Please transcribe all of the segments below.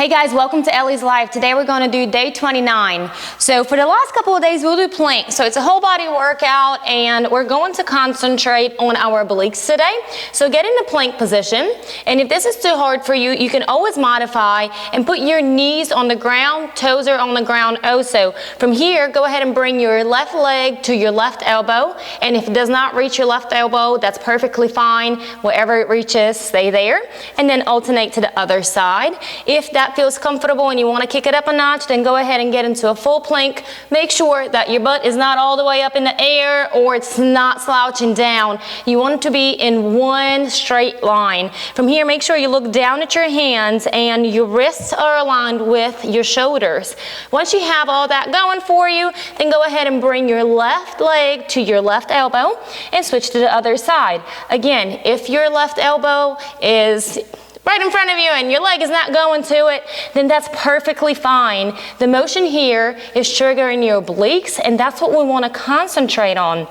Hey guys, welcome to Ellie's Live. Today we're going to do day 29. So for the last couple of days we'll do planks. So it's a whole body workout and we're going to concentrate on our obliques today. So get in the plank position, and if this is too hard for you, you can always modify and put your knees on the ground, toes are on the ground also. From here, go ahead and bring your left leg to your left elbow, and if it does not reach your left elbow, that's perfectly fine. Wherever it reaches, stay there, and then alternate to the other side. If that feels comfortable and you want to kick it up a notch, then go ahead and get into a full plank. Make sure that your butt is not all the way up in the air or it's not slouching down. You want it to be in one straight line. From here, make sure you look down at your hands and your wrists are aligned with your shoulders. Once you have all that going for you, then go ahead and bring your left leg to your left elbow and switch to the other side. Again, if your left elbow is right in front of you and your leg is not going to it, then that's perfectly fine. The motion here is triggering your obliques, and that's what we want to concentrate on.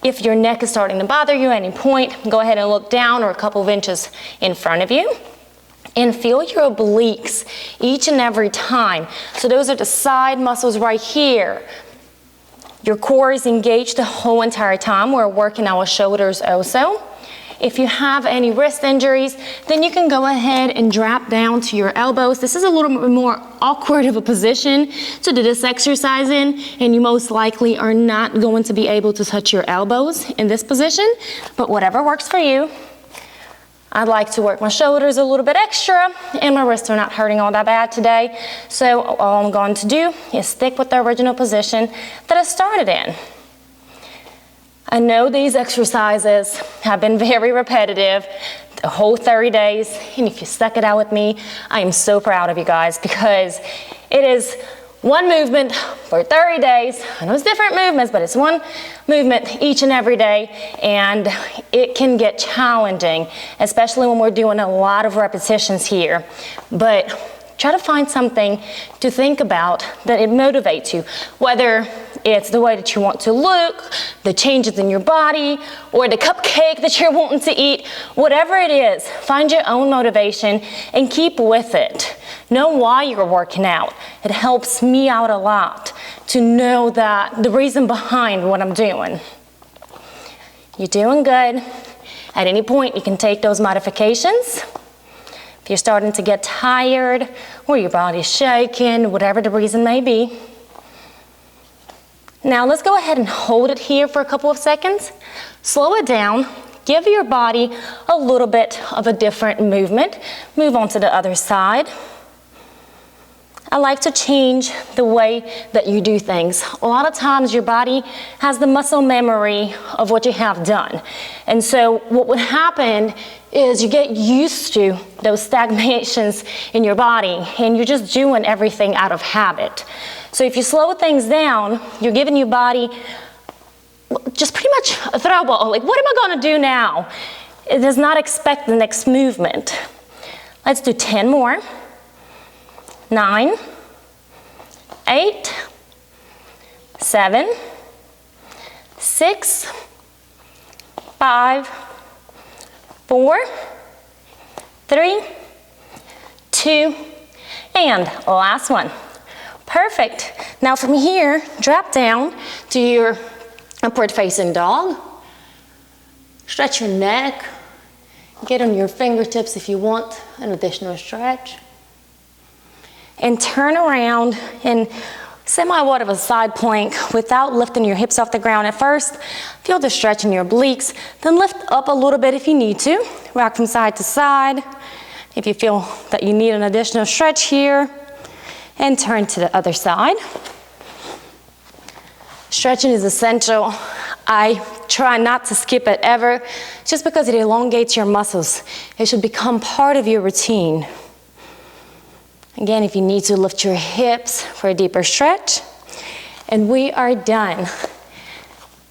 If your neck is starting to bother you at any point, go ahead and look down or a couple of inches in front of you and feel your obliques each and every time. So those are the side muscles right here. Your core is engaged the whole entire time. We're working our shoulders also. If you have any wrist injuries, then you can go ahead and drop down to your elbows. This is a little bit more awkward of a position to do this exercise in, and you most likely are not going to be able to touch your elbows in this position, but whatever works for you. I'd like to work my shoulders a little bit extra, and my wrists are not hurting all that bad today. So all I'm going to do is stick with the original position that I started in. I know these exercises have been very repetitive the whole 30 days, and if you stuck it out with me, I am so proud of you guys, because it is one movement for 30 days. I know it's different movements, but it's one movement each and every day, and it can get challenging, especially when we're doing a lot of repetitions here. But try to find something to think about that it motivates you, whether it's the way that you want to look, the changes in your body, or the cupcake that you're wanting to eat. Whatever it is, find your own motivation and keep with it. Know why you're working out. It helps me out a lot to know that the reason behind what I'm doing. You're doing good. At any point, you can take those modifications. If you're starting to get tired or your body's shaking, whatever the reason may be. Now let's go ahead and hold it here for a couple of seconds. Slow it down. Give your body a little bit of a different movement. Move on to the other side. I like to change the way that you do things. A lot of times your body has the muscle memory of what you have done. And so what would happen is you get used to those stagnations in your body, and you're just doing everything out of habit. So if you slow things down, you're giving your body just pretty much a throw ball. Like, what am I going to do now? It does not expect the next movement. Let's do 10 more. 9, 8, 7, 6, 5, 4, 3, 2, and last one. Perfect. Now from here, drop down to your upward facing dog. Stretch your neck. Get on your fingertips if you want an additional stretch. And turn around and somewhat of a side plank without lifting your hips off the ground at first. Feel the stretch in your obliques, then lift up a little bit if you need to. Rock from side to side if you feel that you need an additional stretch here. And turn to the other side. Stretching is essential. I try not to skip it ever, just because it elongates your muscles. It should become part of your routine. Again, if you need to, lift your hips for a deeper stretch. And we are done.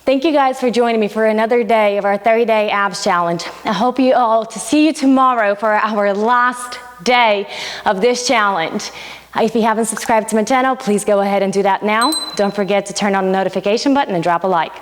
Thank you guys for joining me for another day of our 30-day abs challenge. I hope you all to see you tomorrow for our last day of this challenge. If you haven't subscribed to my channel, please go ahead and do that now. Don't forget to turn on the notification button and drop a like.